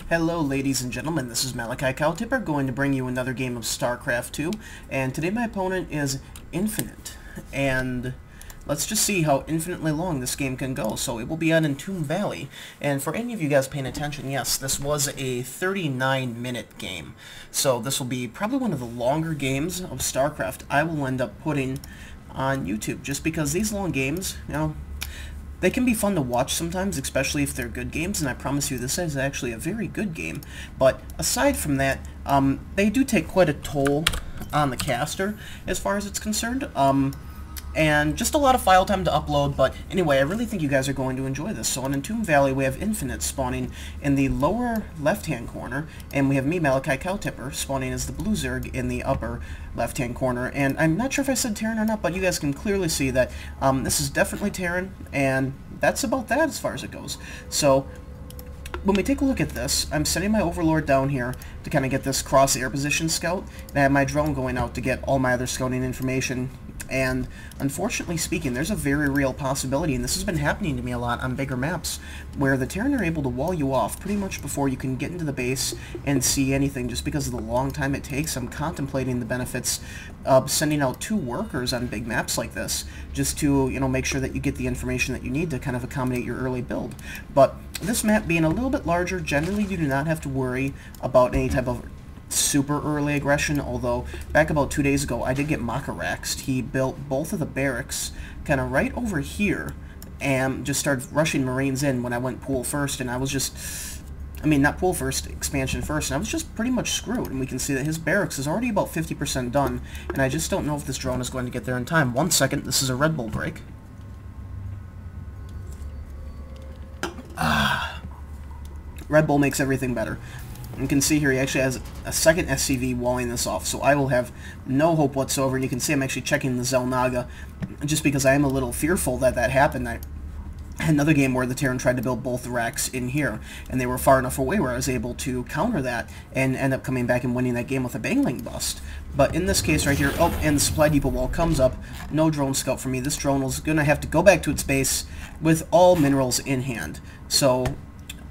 Hello ladies and gentlemen, this is Malikicowtipper going to bring you another game of StarCraft 2, and today my opponent is iNFiNiTE, and let's just see how infinitely long this game can go. So it will be on Entomb Valley, and for any of you guys paying attention, yes, this was a 39-minute game, so this will be probably one of the longer games of StarCraft I will end up putting on YouTube, just because these long games, they can be fun to watch sometimes, especially if they're good games, and I promise you this is actually a very good game. But aside from that, they do take quite a toll on the caster as far as it's concerned, and just a lot of file time to upload. But anyway, I really think you guys are going to enjoy this. So on Entomb Valley, we have iNFiNiTE spawning in the lower left-hand corner, and we have me, Malikicowtipper, spawning as the blue Zerg in the upper left-hand corner. And I'm not sure if I said Terran or not, but you guys can clearly see that this is definitely Terran, and that's about that as far as it goes. So when we take a look at this, I'm setting my Overlord down here to kind of get this cross-air position scout, and I have my drone going out to get all my other scouting information. And unfortunately speaking, there's a very real possibility, and this has been happening to me a lot on bigger maps, where the Terran are able to wall you off pretty much before you can get into the base and see anything, just because of the long time it takes. I'm contemplating the benefits of sending out 2 workers on big maps like this, just to, make sure that you get the information that you need to kind of accommodate your early build. But this map being a little bit larger, generally you do not have to worry about any type of super early aggression, although back about 2 days ago I did get Makaraxed. He built both of the barracks kind of right over here and just started rushing Marines in when I went pool first, and I was just, not pool first, expansion first, and I was just pretty much screwed. And we can see that his barracks is already about 50% done, and I just don't know if this drone is going to get there in time. 1 second, this is a Red Bull break. Red Bull makes everything better. You can see here he actually has a second SCV walling this off, so I will have no hope whatsoever. And you can see I'm actually checking the Zelnaga, just because I am a little fearful that that happened. I had another game where the Terran tried to build both the racks in here, and they were far enough away where I was able to counter that and end up coming back and winning that game with a Bangling bust. But in this case right here, and the supply depot wall comes up. No drone scout for me. This drone is going to have to go back to its base with all minerals in hand. So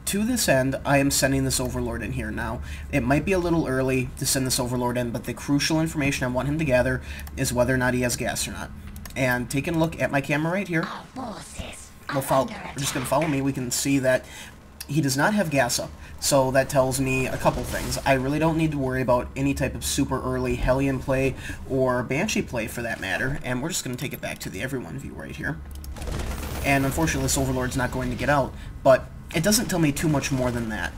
to this end, I am sending this Overlord in here now. It might be a little early to send this Overlord in, but the crucial information I want him to gather is whether or not he has gas or not. And taking a look at my camera right here, we're just going to follow me. We can see that he does not have gas up. So that tells me a couple things. I really don't need to worry about any type of super early Hellion play or Banshee play for that matter. And we're just going to take it back to the everyone view right here. And unfortunately, this Overlord's not going to get out, but it doesn't tell me too much more than that.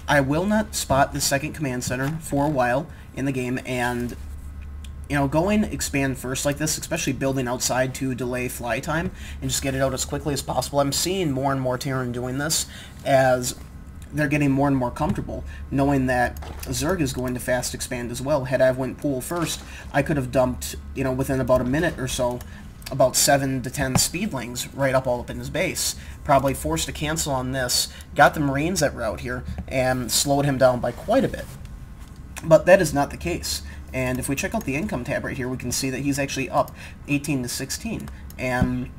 I will not spot the second command center for a while in the game, and going expand first like this, especially building outside to delay fly time and just get it out as quickly as possible. I'm seeing more and more Terran doing this as they're getting more and more comfortable, knowing that Zerg is going to fast expand as well. Had I went pool first, I could have dumped, within about a minute or so, about 7 to 10 speedlings right all up in his base. Probably forced to cancel on this, got the Marines that were out here, and slowed him down by quite a bit. But that is not the case. And if we check out the income tab right here, we can see that he's actually up 18 to 16. And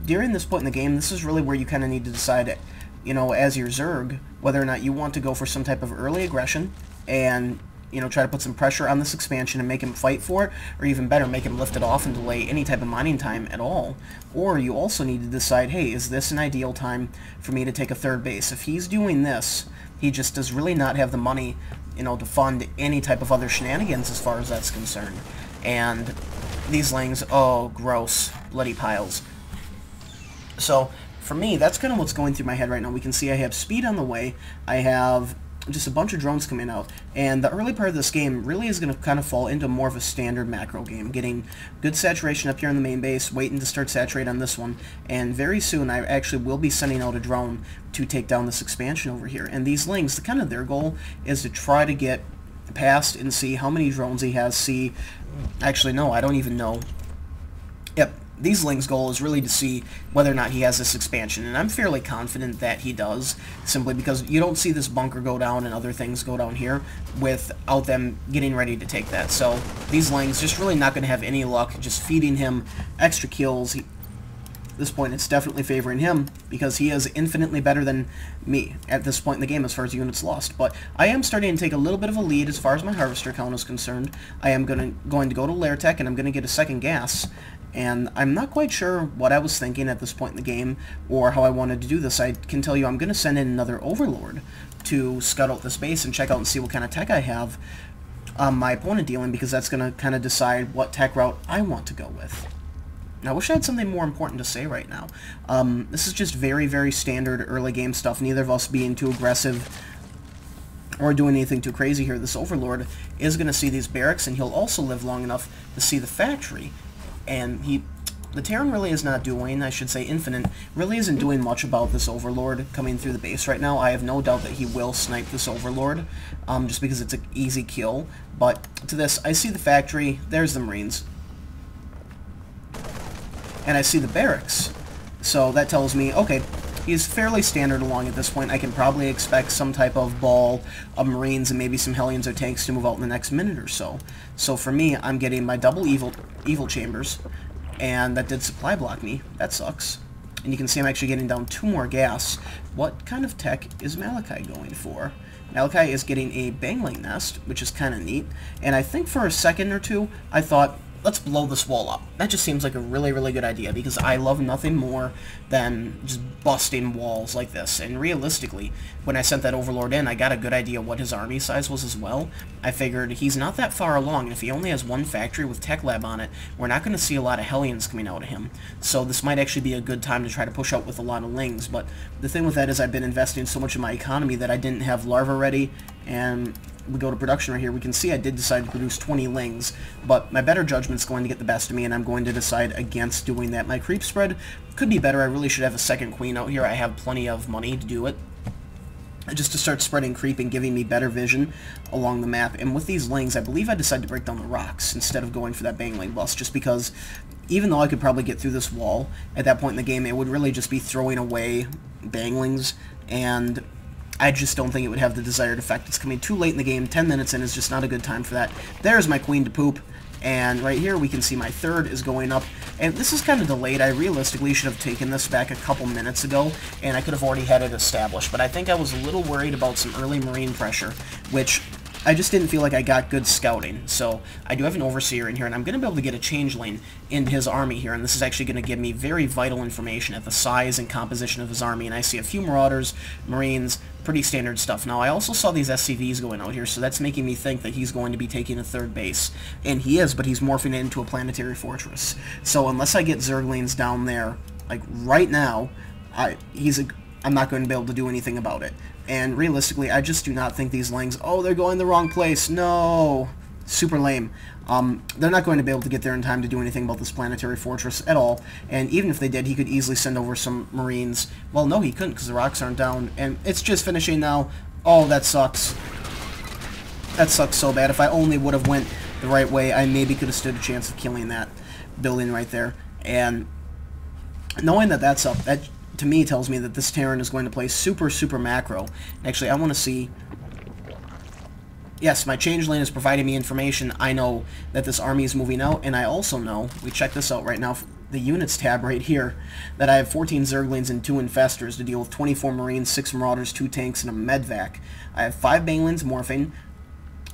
during this point in the game, this is really where you kind of need to decide, as your Zerg, whether or not you want to go for some type of early aggression and try to put some pressure on this expansion and make him fight for it, or even better, make him lift it off and delay any type of mining time at all. Or you also need to decide, hey, is this an ideal time for me to take a third base? If he's doing this, he just does really not have the money, to fund any type of other shenanigans as far as that's concerned. And these lings, oh, gross, bloody piles. So, for me, that's kind of what's going through my head right now. We can see I have speed on the way, I have just a bunch of drones coming out, and the early part of this game really is going to kind of fall into more of a standard macro game, getting good saturation up here in the main base, waiting to start saturate on this one, and very soon I actually will be sending out a drone to take down this expansion over here. And these lings, kind of their goal is to try to get past and see how many drones he has, actually no, I don't even know. Yep. These Ling's goal is really to see whether or not he has this expansion, and I'm fairly confident that he does, simply because you don't see this bunker go down and other things go down here without them getting ready to take that. So these Ling's just really not going to have any luck just feeding him extra kills. this point, it's definitely favoring him, because he is infinitely better than me at this point in the game as far as units lost. But I am starting to take a little bit of a lead as far as my harvester count is concerned. I am going to go to Lair Tech, and I'm going to get a second gas. And I'm not quite sure what I was thinking at this point in the game, or how I wanted to do this. I can tell you I'm going to send in another Overlord to scout out this base and check out and see what kind of tech I have my opponent dealing, because that's going to kind of decide what tech route I want to go with. Now, I wish I had something more important to say right now. This is just very, very standard early game stuff, neither of us being too aggressive or doing anything too crazy here. This Overlord is going to see these barracks, and he'll also live long enough to see the factory. And the Terran really is not doing, I should say Infinite, really isn't doing much about this Overlord coming through the base right now. I have no doubt that he will snipe this Overlord, just because it's an easy kill. But to this, I see the factory, there's the Marines, and I see the barracks. So that tells me, okay, he's fairly standard along at this point. I can probably expect some type of ball of Marines and maybe some Hellions or tanks to move out in the next minute or so. So for me, I'm getting my double evil chambers, and that did supply block me. That sucks. And you can see I'm actually getting down 2 more gas. What kind of tech is Malachi going for? Malachi is getting a Bangling Nest, which is kind of neat. And I think for a second or two, I thought, let's blow this wall up. That just seems like a really, really good idea, because I love nothing more than just busting walls like this. And realistically, when I sent that Overlord in, I got a good idea what his army size was as well. I figured he's not that far along, and if he only has 1 factory with Tech Lab on it, we're not going to see a lot of Hellions coming out of him. So this might actually be a good time to try to push out with a lot of Lings. But the thing with that is I've been investing so much in my economy that I didn't have Larva ready, and we go to production right here, we can see I did decide to produce 20 Lings, but my better judgment's going to get the best of me, and I'm going to decide against doing that. My creep spread could be better. I really should have a second queen out here. I have plenty of money to do it, just to start spreading creep and giving me better vision along the map. And with these Lings, I believe I decided to break down the rocks instead of going for that Bangling bust, just because even though I could probably get through this wall at that point in the game, it would really just be throwing away Banglings, and I just don't think it would have the desired effect. It's coming too late in the game. 10 minutes in is just not a good time for that. There's my queen to poop. And right here we can see my third is going up. And this is kind of delayed. I realistically should have taken this back a couple minutes ago, and I could have already had it established. But I think I was a little worried about some early Marine pressure, which I just didn't feel like I got good scouting. So I do have an Overseer in here, and I'm going to be able to get a changeling into his army here, and this is actually going to give me very vital information at the size and composition of his army. And I see a few Marauders, Marines, pretty standard stuff. Now, I also saw these SCVs going out here, so that's making me think that he's going to be taking a third base. And he is, but he's morphing it into a planetary fortress. So unless I get Zerglings down there, like right now, I'm not going to be able to do anything about it. And realistically, I just do not think these Lings... Oh, they're going the wrong place. No! Super lame. They're not going to be able to get there in time to do anything about this planetary fortress at all. And even if they did, he could easily send over some Marines. Well, no, he couldn't, because the rocks aren't down. And it's just finishing now. Oh, that sucks. That sucks so bad. If I only would have went the right way, I maybe could have stood a chance of killing that building right there. And knowing that that's up, that to me tells me that this Terran is going to play super, super macro. Actually, I want to see... Yes, my changeling is providing me information. I know that this army is moving out, and I also know, we check this out right now, the units tab right here, that I have 14 Zerglings and 2 Infestors to deal with 24 Marines, 6 Marauders, 2 tanks, and a Medvac. I have 5 Banglings morphing.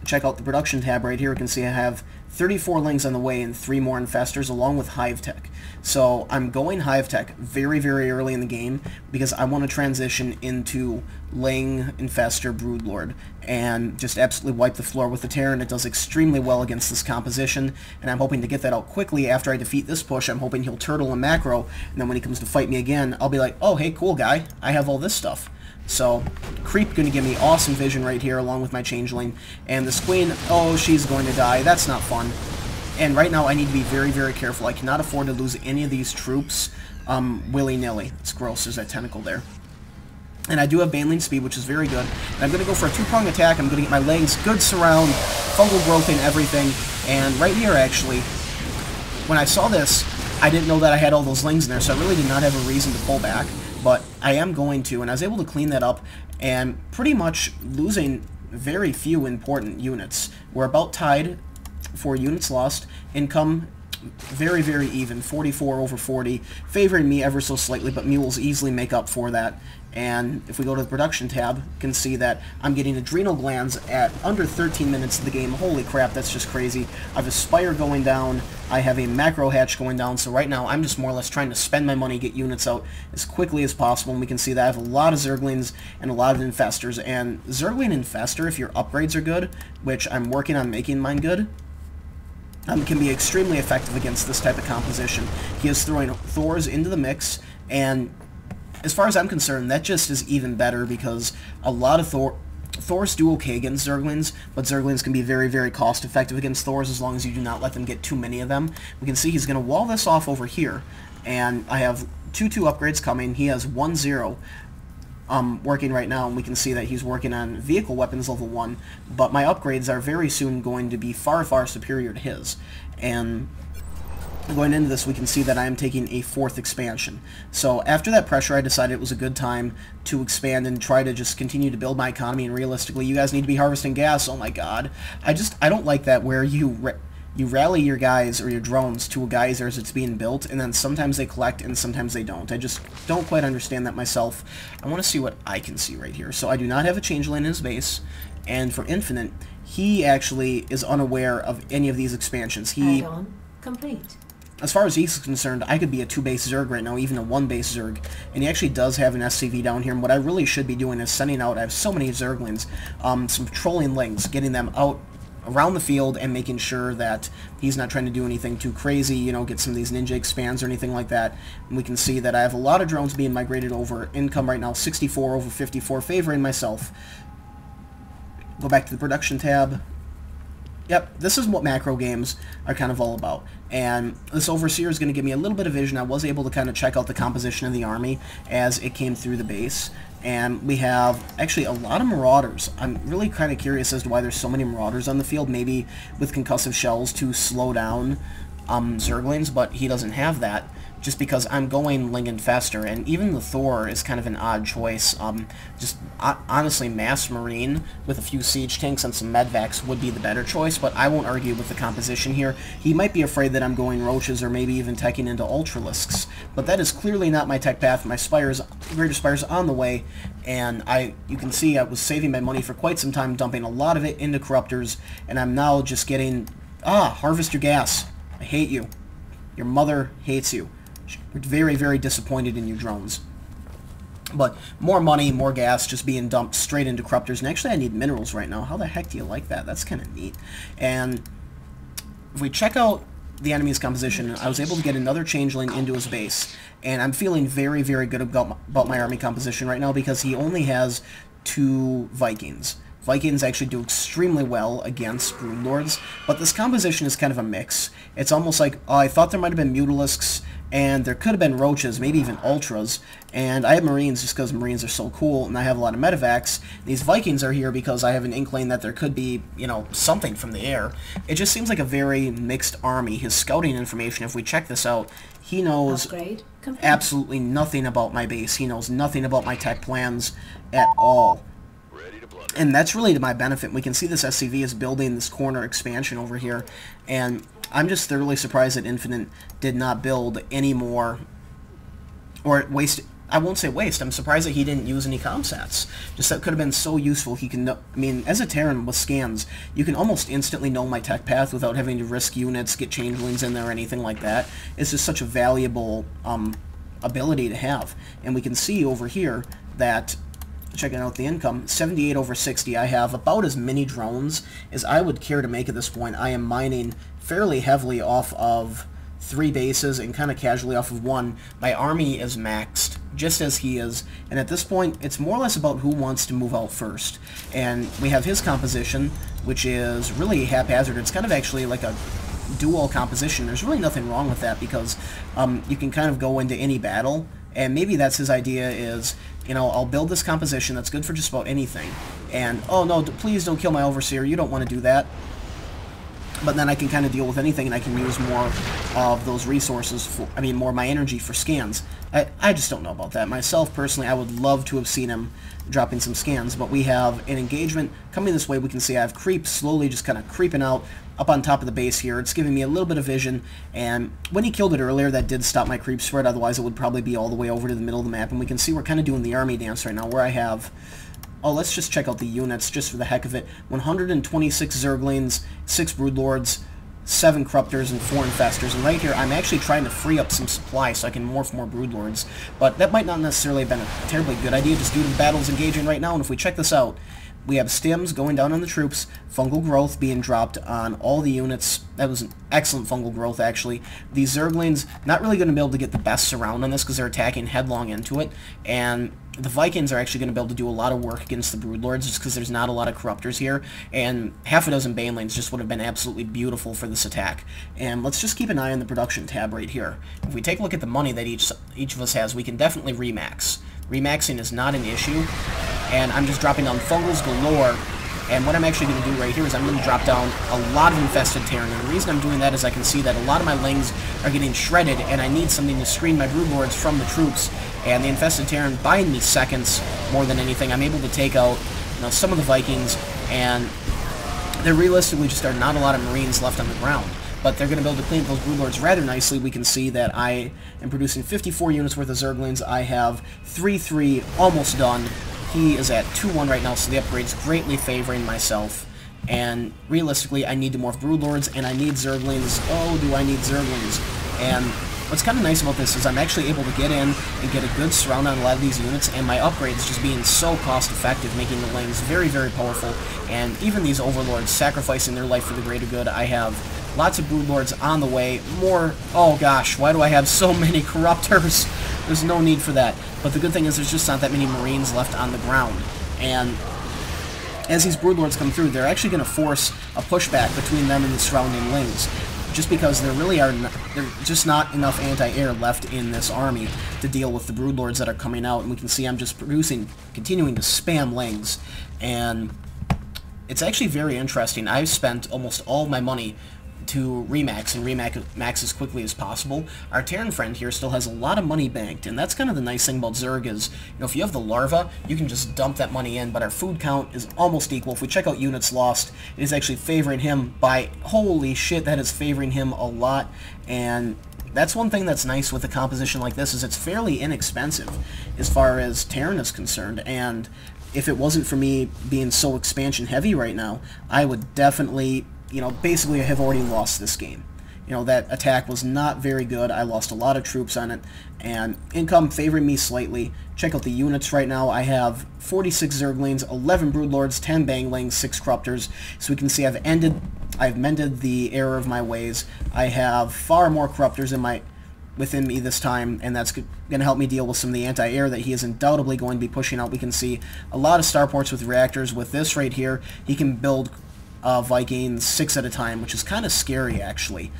Check out the production tab right here. You can see I have 34 Lings on the way and 3 more Infestors along with Hive Tech. So I'm going Hive Tech very, very early in the game because I want to transition into Ling, Infestor, Broodlord and just absolutely wipe the floor with the Terran. It does extremely well against this composition, and I'm hoping to get that out quickly after I defeat this push. I'm hoping he'll turtle and macro, and then when he comes to fight me again, I'll be like, oh, hey, cool guy, I have all this stuff. So, Creep going to give me awesome vision right here along with my Changeling. And this Queen, oh, she's going to die. That's not fun. And right now I need to be very, very careful. I cannot afford to lose any of these troops willy-nilly. It's gross, there's that tentacle there. And I do have Baneling speed, which is very good. And I'm going to go for a 2-prong attack. I'm going to get my legs, good surround, fungal growth and everything. And right here, actually, when I saw this, I didn't know that I had all those Lings in there, so I really did not have a reason to pull back. But I am going to, and I was able to clean that up, and pretty much losing very few important units. We're about tied for units lost. Income very, very even, 44 over 40, favoring me ever so slightly, but mules easily make up for that. And if we go to the production tab, you can see that I'm getting adrenal glands at under 13 minutes of the game. Holy crap, that's just crazy. I have a Spire going down, I have a Macro Hatch going down, so right now I'm just more or less trying to spend my money, get units out as quickly as possible, and we can see that I have a lot of Zerglings and a lot of Infestors. And Zergling Infestor, if your upgrades are good, which I'm working on making mine good, can be extremely effective against this type of composition. He is throwing Thors into the mix, and as far as I'm concerned, that just is even better because a lot of Thors do okay against Zerglings, but Zerglings can be very, very cost-effective against Thors as long as you do not let them get too many of them. We can see he's going to wall this off over here, and I have 2-2 upgrades coming. He has 1-0. Working right now, and we can see that he's working on vehicle weapons level 1, but my upgrades are very soon going to be far, far superior to his. And going into this, we can see that I am taking a 4th expansion. So after that pressure, I decided it was a good time to expand and try to just continue to build my economy, and realistically, you guys need to be harvesting gas. Oh my god. I don't like that where you rally your guys or your drones to a geyser as it's being built, and then sometimes they collect and sometimes they don't. I just don't quite understand that myself. I want to see what I can see right here. So I do not have a changeling in his base, and for iNFiNiTE, he actually is unaware of any of these expansions. Add-on complete. As far as he's concerned, I could be a 2-base Zerg right now, even a 1-base Zerg, and he actually does have an SCV down here, and what I really should be doing is sending out, I have so many Zerglings, some patrolling lings, getting them out around the field and making sure that he's not trying to do anything too crazy, you know, get some of these ninja expands or anything like that. And we can see that I have a lot of drones being migrated over. Income right now, 64 over 54, favoring myself. Go back to the production tab. Yep, this is what macro games are kind of all about. And this Overseer is going to give me a little bit of vision. I was able to kind of check out the composition of the army as it came through the base. And we have actually a lot of Marauders. I'm really kind of curious as to why there's so many Marauders on the field, maybe with concussive shells to slow down Zerglings, but he doesn't have that, just because I'm going Ling Infestor, and even the Thor is kind of an odd choice. Honestly, Mass Marine with a few Siege Tanks and some Medvacs would be the better choice, but I won't argue with the composition here. He might be afraid that I'm going Roaches or maybe even teching into Ultralisks, but that is clearly not my tech path. My Greater Spire's on the way, and you can see I was saving my money for quite some time, dumping a lot of it into Corruptors, and I'm now just getting... harvest your gas. I hate you. Your mother hates you. We're very, very disappointed in you, drones. But more money, more gas just being dumped straight into Corruptors. And actually, I need minerals right now. How the heck do you like that? That's kind of neat. And if we check out the enemy's composition, I was able to get another Changeling into his base. And I'm feeling very, very good about my army composition right now because he only has 2 Vikings. Vikings actually do extremely well against Broodlords, but this composition is kind of a mix. It's almost like, I thought there might have been Mutalisks, and there could have been Roaches, maybe even Ultras, and I have Marines just because Marines are so cool, and I have a lot of Medivacs. These Vikings are here because I have an inkling that there could be, you know, something from the air. It just seems like a very mixed army. His scouting information, if we check this out, he knows absolutely nothing about my base. He knows nothing about my tech plans at all. And that's really to my benefit. We can see this SCV is building this corner expansion over here, and I'm just thoroughly surprised that iNFiNiTE did not build any more, or waste. I won't say waste. I'm surprised that he didn't use any comsats. Just that could have been so useful. He can know, I mean, as a Terran with scans, you can almost instantly know my tech path without having to risk units, get changelings in there, or anything like that. It's just such a valuable ability to have. And we can see over here that, checking out the income, 78 over 60. I have about as many drones as I would care to make at this point. I am mining fairly heavily off of 3 bases and kind of casually off of 1. My army is maxed, just as he is, and at this point, it's more or less about who wants to move out first. And we have his composition, which is really haphazard. It's kind of actually like a dual composition. There's really nothing wrong with that because you can kind of go into any battle, and maybe that's his idea is, you know, I'll build this composition that's good for just about anything. And, oh no, please don't kill my Overseer, you don't want to do that. But then I can kind of deal with anything, and I can use more of those resources for, I mean, more of my energy for scans. I just don't know about that. Myself, personally, I would love to have seen him dropping some scans, but we have an engagement coming this way. We can see I have creep slowly just kind of creeping out up on top of the base here. It's giving me a little bit of vision, and when he killed it earlier, that did stop my creep spread. Otherwise, it would probably be all the way over to the middle of the map, and we can see we're kind of doing the army dance right now, where I have... Oh, let's just check out the units, just for the heck of it. 126 Zerglings, 6 Broodlords, 7 Corruptors, and 4 Infestors. And right here, I'm actually trying to free up some supply so I can morph more Broodlords. But that might not necessarily have been a terribly good idea, just due to the battles engaging right now. And if we check this out, we have stims going down on the troops, fungal growth being dropped on all the units. That was an excellent fungal growth, actually. These Zerglings, not really going to be able to get the best surround on this because they're attacking headlong into it. And the Vikings are actually going to be able to do a lot of work against the Broodlords just because there's not a lot of Corruptors here. And half a dozen Banelings just would have been absolutely beautiful for this attack. And let's just keep an eye on the production tab right here. If we take a look at the money that each of us has, we can definitely remax. Remaxing is not an issue. And I'm just dropping down fungals galore, and what I'm actually going to do right here is I'm going to drop down a lot of infested Terran, and the reason I'm doing that is I can see that a lot of my Lings are getting shredded, and I need something to screen my Broodlords from the troops, and the infested Terran buying me seconds more than anything. I'm able to take out, you know, some of the Vikings, and there realistically just are not a lot of Marines left on the ground. But they're going to be able to clean up those Broodlords rather nicely. We can see that I am producing 54 units worth of Zerglings. I have 3-3 almost done. He is at 2-1 right now, so the upgrade's greatly favoring myself. And realistically, I need to morph Broodlords, and I need Zerglings. Oh, do I need Zerglings? And what's kind of nice about this is I'm actually able to get in and get a good surround on a lot of these units, and my upgrades just being so cost-effective, making the Lings very, very powerful. And even these Overlords sacrificing their life for the greater good. I have lots of Broodlords on the way. More... Oh gosh, why do I have so many Corruptors? There's no need for that. But the good thing is there's just not that many Marines left on the ground. And as these Broodlords come through, they're actually going to force a pushback between them and the surrounding Lings. Just because there really are there's just not enough anti-air left in this army to deal with the Broodlords that are coming out. And we can see I'm just continuing to spam Lings. And it's actually very interesting. I've spent almost all of my money to remax and remax as quickly as possible. Our Terran friend here still has a lot of money banked, and that's kind of the nice thing about Zerg is, you know, if you have the larva, you can just dump that money in, but our food count is almost equal. If we check out units lost, it is actually favoring him by, holy shit, that is favoring him a lot. And that's one thing that's nice with a composition like this, is it's fairly inexpensive as far as Terran is concerned. And if it wasn't for me being so expansion heavy right now, I would definitely, you know, basically I have already lost this game. You know, that attack was not very good. I lost a lot of troops on it, and income favoring me slightly. Check out the units right now. I have 46 Zerglings, 11 Broodlords, 10 Banglings, 6 Corruptors. So we can see I've mended the error of my ways. I have far more Corruptors within me this time, and that's going to help me deal with some of the anti-air that he is undoubtedly going to be pushing out. We can see a lot of starports with reactors. With this right here, he can build Vikings 6 at a time, which is kind of scary, actually.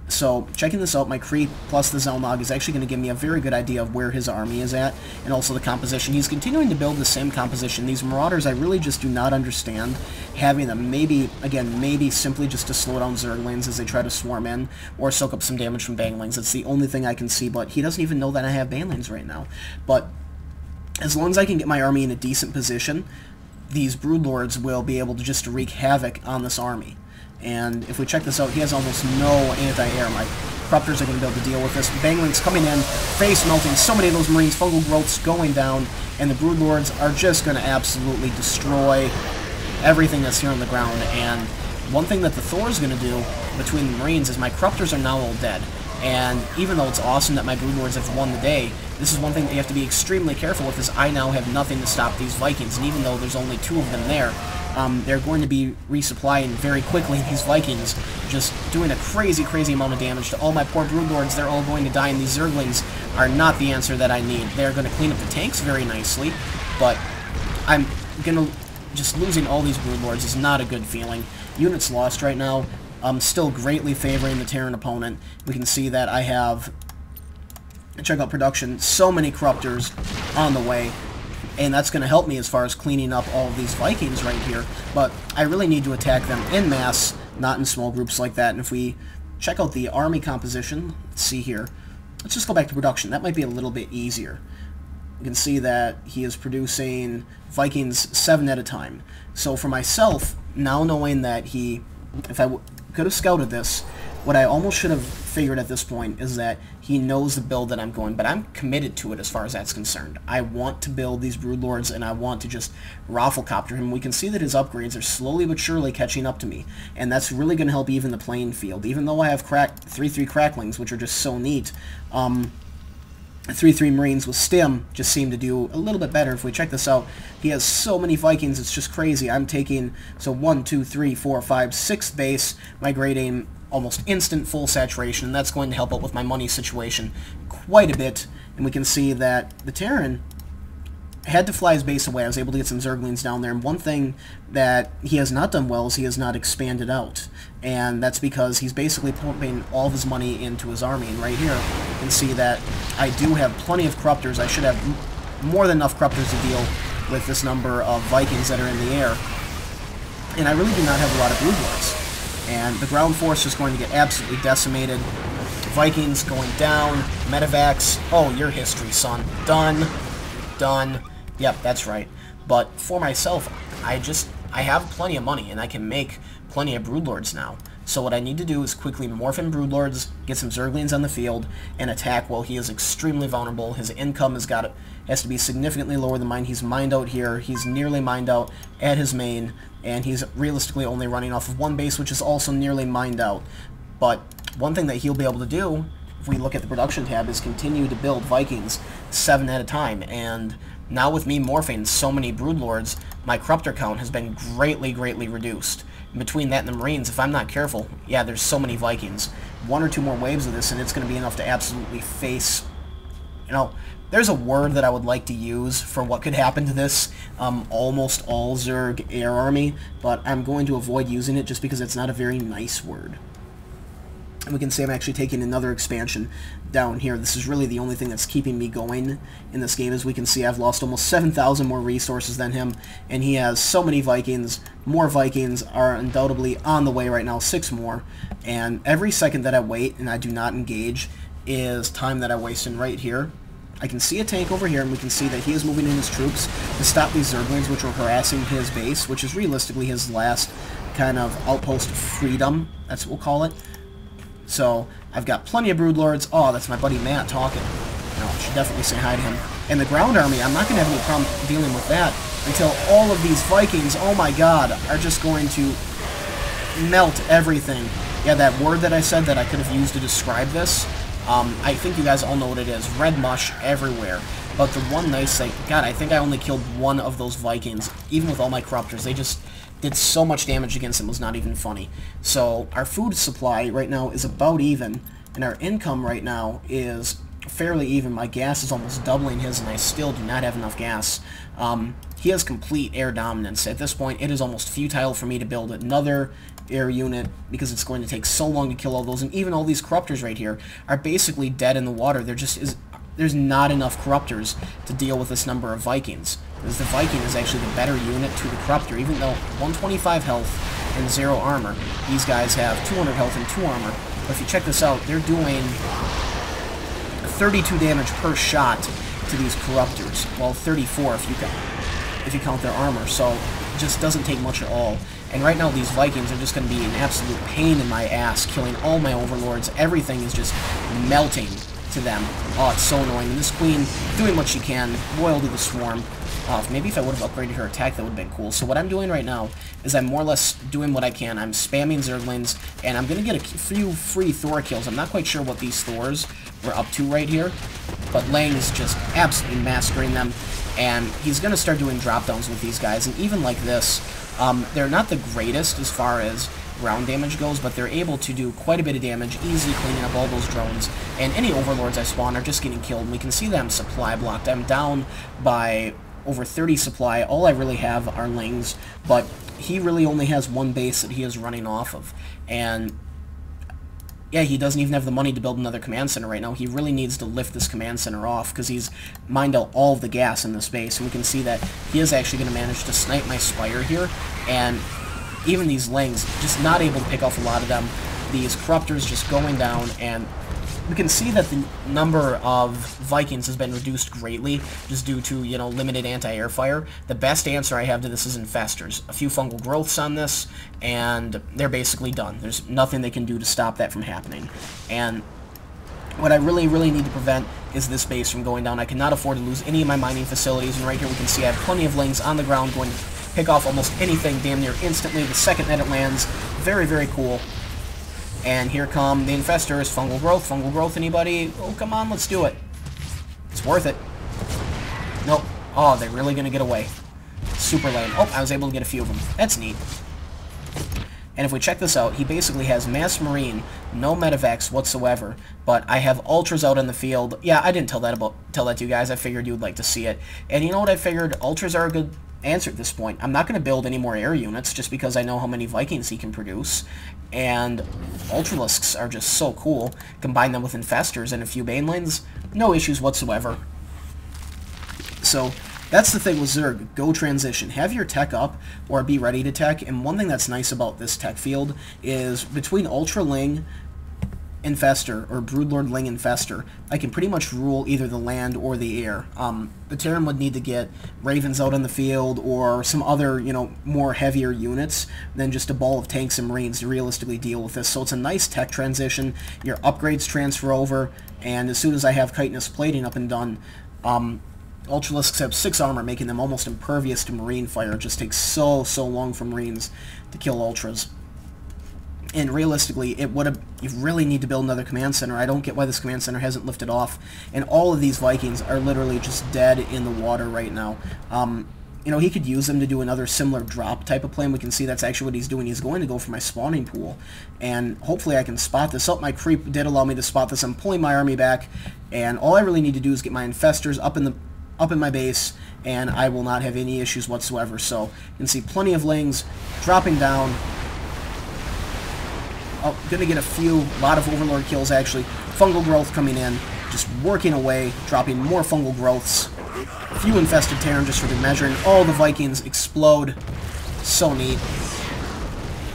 So, checking this out, my creep plus the Zelnog is actually going to give me a very good idea of where his army is at, and also the composition. He's continuing to build the same composition. These Marauders, I really just do not understand having them. Maybe, again, maybe simply just to slow down Zerglings as they try to swarm in, or soak up some damage from Banglings. That's the only thing I can see, but he doesn't even know that I have Banglings right now. But as long as I can get my army in a decent position, these Broodlords will be able to just wreak havoc on this army. And if we check this out, he has almost no anti-air. My Corruptors are going to be able to deal with this. Banglings coming in, face melting, so many of those Marines, fungal growths going down, and the Broodlords are just going to absolutely destroy everything that's here on the ground. And one thing that the Thor is going to do between the Marines is my Corruptors are now all dead. And even though it's awesome that my Broodlords have won the day, this is one thing that you have to be extremely careful with, is I now have nothing to stop these Vikings. And even though there's only 2 of them there, they're going to be resupplying very quickly. These Vikings just doing a crazy, crazy amount of damage to all my poor Broodlords. They're all going to die, and these Zerglings are not the answer that I need. They're going to clean up the tanks very nicely, but I'm going to... just losing all these Broodlords is not a good feeling. Units lost right now. Still greatly favoring the Terran opponent. We can see that I have, check out production, so many Corruptors on the way, and that's going to help me as far as cleaning up all of these Vikings right here, but I really need to attack them en masse not in small groups like that. And if we check out the army composition, let's see here. Let's just go back to production. That might be a little bit easier. You can see that he is producing Vikings 7 at a time. So for myself, now knowing that he, if I could have scouted this, what I almost should have figured at this point is that he knows the build that I'm going, but I'm committed to it as far as that's concerned. I want to build these Broodlords, and I want to just rafflecopter him. We can see that his upgrades are slowly but surely catching up to me, and that's really going to help even the playing field. Even though I have 3-3 Cracklings, which are just so neat, 3-3 Marines with Stim just seem to do a little bit better. If we check this out, he has so many Vikings, it's just crazy. I'm taking, so 1, 2, 3, 4, 5, 6th base, my Great Aim, almost instant full saturation. That's going to help out with my money situation quite a bit. And we can see that the Terran had to fly his base away. I was able to get some Zerglings down there. And one thing that he has not done well is he has not expanded out. And that's because he's basically pumping all of his money into his army. And right here, you can see that I do have plenty of Corruptors. I should have more than enough Corruptors to deal with this number of Vikings that are in the air. And I really do not have a lot of Broodlords. And the ground force is going to get absolutely decimated. Vikings going down. Medivacs. Oh, your history, son. Done. Done. Yep, that's right. But for myself, I have plenty of money, and I can make plenty of Broodlords now. So what I need to do is quickly morph in Broodlords, get some Zerglings on the field, and attack while he is extremely vulnerable. His income has to be significantly lower than mine. He's mined out here. He's nearly mined out at his main, and he's realistically only running off of one base, which is also nearly mined out. But one thing that he'll be able to do, if we look at the production tab, is continue to build Vikings 7 at a time. And now with me morphing so many Broodlords, my Corruptor count has been greatly reduced. Between that and the Marines, if I'm not careful, yeah, there's so many Vikings. 1 or 2 more waves of this, and it's going to be enough to absolutely face... You know, there's a word that I would like to use for what could happen to this almost all Zerg air army, but I'm going to avoid using it just because it's not a very nice word. And we can see I'm actually taking another expansion down here. This is really the only thing that's keeping me going in this game. As we can see, I've lost almost 7,000 more resources than him, and he has so many Vikings. More Vikings are undoubtedly on the way right now, 6 more. And every second that I wait and I do not engage is time that I waste in right here. I can see a tank over here, and we can see that he is moving in his troops to stop these Zerglings, which are harassing his base, which is realistically his last kind of outpost of freedom. That's what we'll call it. So, I've got plenty of Broodlords. Oh, that's my buddy Matt talking. No, I should definitely say hi to him. And the ground army, I'm not going to have any problem dealing with that until all of these Vikings, oh my god, are just going to melt everything. Yeah, that word that I said that I could have used to describe this, I think you guys all know what it is. Red mush everywhere. But the one nice thing, god, I think I only killed 1 of those Vikings, even with all my Corruptors. They just did so much damage against him, it was not even funny. So our food supply right now is about even, and our income right now is fairly even. My gas is almost doubling his, and I still do not have enough gas. He has complete air dominance. At this point, it is almost futile for me to build another air unit because it's going to take so long to kill all those, and even all these Corruptors right here are basically dead in the water. There's not enough Corruptors to deal with this number of Vikings. Because the Viking is actually the better unit to the Corruptor. Even though 125 health and 0 armor, these guys have 200 health and 2 armor. But if you check this out, they're doing 32 damage per shot to these Corruptors. Well, 34 if you count their armor. So it just doesn't take much at all. And right now these Vikings are just going to be an absolute pain in my ass, killing all my Overlords. Everything is just melting to them. Oh, it's so annoying. And this Queen doing what she can, loyal to the swarm. Maybe if I would have upgraded her attack, that would have been cool. So what I'm doing right now is I'm more or less doing what I can. I'm spamming Zerglings, and I'm going to get a few free Thor kills. I'm not quite sure what these Thors were up to right here, but Lang's just absolutely massacring them, and he's going to start doing drop-downs with these guys. And even like this, they're not the greatest as far as ground damage goes, but they're able to do quite a bit of damage, easily cleaning up all those drones, and any Overlords I spawn are just getting killed. And we can see that I'm supply blocked. I'm down by over 30 supply. All I really have are Lings, but he really only has 1 base that he is running off of. And yeah, he doesn't even have the money to build another command center right now. He really needs to lift this command center off because he's mined out all of the gas in this base. And we can see that he is actually going to manage to snipe my Spire here. And even these Lings, just not able to pick off a lot of them. These Corruptors just going down, and we can see that the number of Vikings has been reduced greatly, just due to, you know, limited anti-air fire. The best answer I have to this is Infestors. A few fungal growths on this, and they're basically done. There's nothing they can do to stop that from happening. And what I really, really need to prevent is this base from going down. I cannot afford to lose any of my mining facilities, and right here we can see I have plenty of Lings on the ground going to pick off almost anything damn near instantly the second that it lands. Very, very cool. And here come the Infestors. Fungal growth, anybody? Oh, come on, let's do it. It's worth it. Nope. Oh, they're really going to get away. Super lame. Oh, I was able to get a few of them. That's neat. And if we check this out, he basically has Mass Marine, no Medivacs whatsoever, but I have Ultras out in the field. Yeah, I didn't tell that to you guys. I figured you would like to see it. And you know what I figured? Ultras are a good answer at this point. I'm not going to build any more air units just because I know how many Vikings he can produce. And Ultralisks are just so cool. Combine them with Infestors and a few Banelings, no issues whatsoever. So that's the thing with Zerg. Go transition. Have your tech up or be ready to tech. And one thing that's nice about this tech field is between Ultra Ling, Infestor, or Broodlord Ling Infestor, I can pretty much rule either the land or the air. The Terran would need to get Ravens out on the field or some other, you know, more heavier units than just a ball of tanks and Marines to realistically deal with this. So it's a nice tech transition. Your upgrades transfer over, and as soon as I have chitinous plating up and done, Ultralisks have 6 armor, making them almost impervious to Marine fire. It just takes so long for Marines to kill Ultras. And realistically, you really need to build another command center. I don't get why this command center hasn't lifted off. And all of these Vikings are literally just dead in the water right now. You know, he could use them to do another similar drop type of plan. We can see that's actually what he's doing. He's going to go for my spawning pool. And hopefully I can spot this. Oh, my creep did allow me to spot this. I'm pulling my army back. And all I really need to do is get my Infestors up in my base, and I will not have any issues whatsoever. So you can see plenty of Lings dropping down. Oh, gonna get a lot of Overlord kills actually. Fungal growth coming in, just working away, dropping more fungal growths. A few infested Terran just for good measure, and all the Vikings explode. So neat.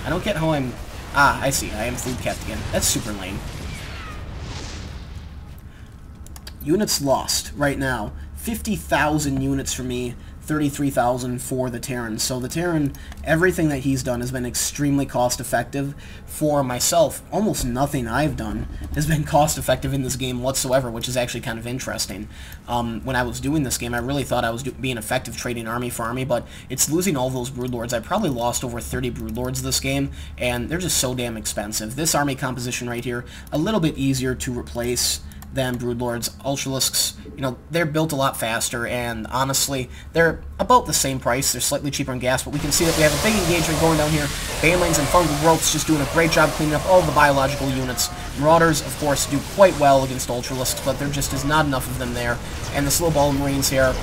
I don't get how I'm... Ah, I see. I am food capped again. That's super lame. Units lost right now. 50,000 units for me, 33,000 for the Terran. So the Terran, everything that he's done has been extremely cost-effective. For myself, almost nothing I've done has been cost-effective in this game whatsoever, which is actually kind of interesting. When I was doing this game, I really thought I was being effective trading army for army, but it's losing all those Broodlords. I probably lost over 30 Broodlords this game, and they're just so damn expensive. This army composition right here, a little bit easier to replace than Broodlords. Ultralisks, you know, they're built a lot faster, and honestly, they're about the same price. They're slightly cheaper in gas, but we can see that we have a big engagement going down here. Banelings and Fungal Growths just doing a great job cleaning up all the biological units. Marauders, of course, do quite well against Ultralisks, but there just is not enough of them there. And the slow ball Marines here,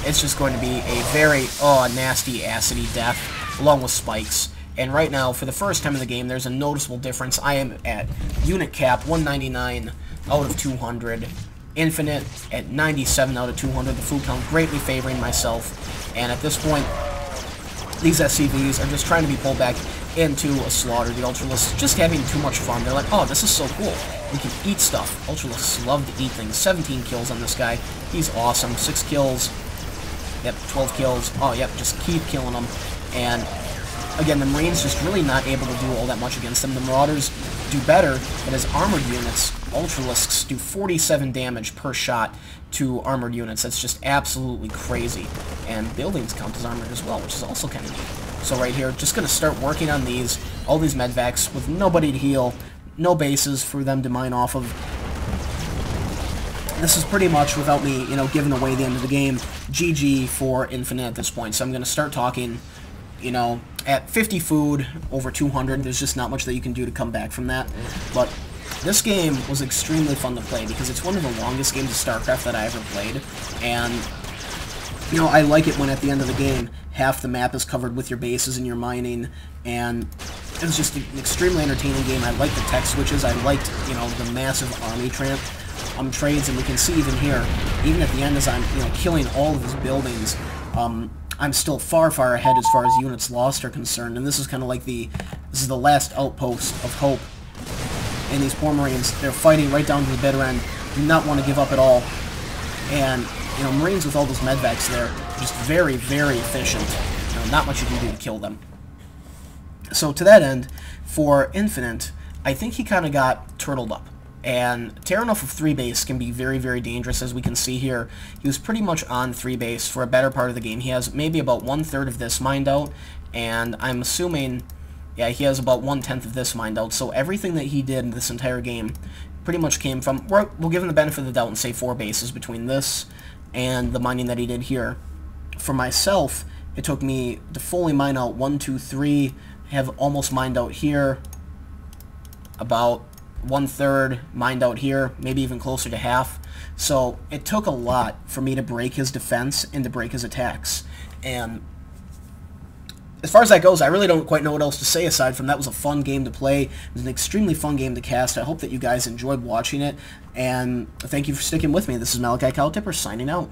it's just going to be a very, nasty, acidy death, along with spikes. And right now, for the first time in the game, there's a noticeable difference. I am at unit cap, 199 out of 200. Infinite at 97 out of 200. The food count greatly favoring myself. And at this point, these SCVs are just trying to be pulled back into a slaughter. The Ultralisks just having too much fun. They're like, oh, this is so cool. We can eat stuff. Ultralisks love to eat things. 17 kills on this guy. He's awesome. 6 kills. Yep, 12 kills. Oh, yep, just keep killing them. And again, the Marines just really not able to do all that much against them. The Marauders do better, but as armored units, Ultralisks do 47 damage per shot to armored units. That's just absolutely crazy. And buildings count as armored as well, which is also kind of neat. So right here, just going to start working on all these medvacs with nobody to heal, no bases for them to mine off of. This is pretty much, without me, you know, giving away the end of the game, GG for Infinite at this point. So I'm going to start talking, you know, at 50 food, over 200, there's just not much that you can do to come back from that. But this game was extremely fun to play because it's one of the longest games of StarCraft that I ever played. And, you know, I like it when at the end of the game, half the map is covered with your bases and your mining. And it was just an extremely entertaining game. I liked the tech switches. I liked, you know, the massive army trades. And we can see even here, even at the end as I'm, you know, killing all of his buildings, I'm still far, far ahead as far as units lost are concerned, and this is kind of like this is the last outpost of hope. And these poor Marines, they're fighting right down to the bitter end, do not want to give up at all. And, you know, Marines with all those medvacs there, just very, very efficient. You know, not much you can do to kill them. So to that end, for iNFiNiTE, I think he kind of got turtled up. And tearing off of 3 base can be very, very dangerous, as we can see here. He was pretty much on 3 base for a better part of the game. He has maybe about 1/3 of this mined out, and I'm assuming, yeah, he has about 1/10 of this mined out. So everything that he did in this entire game pretty much came from, we'll give him the benefit of the doubt and say 4 bases between this and the mining that he did here. For myself, it took me to fully mine out 1, 2, 3, have almost mined out here, about 1/3 mined out here, maybe even closer to half. So it took a lot for me to break his defense and to break his attacks. And as far as that goes, I really don't quite know what else to say aside from that was a fun game to play. It was an extremely fun game to cast. I hope that you guys enjoyed watching it, and thank you for sticking with me. This is Malikicowtipper signing out.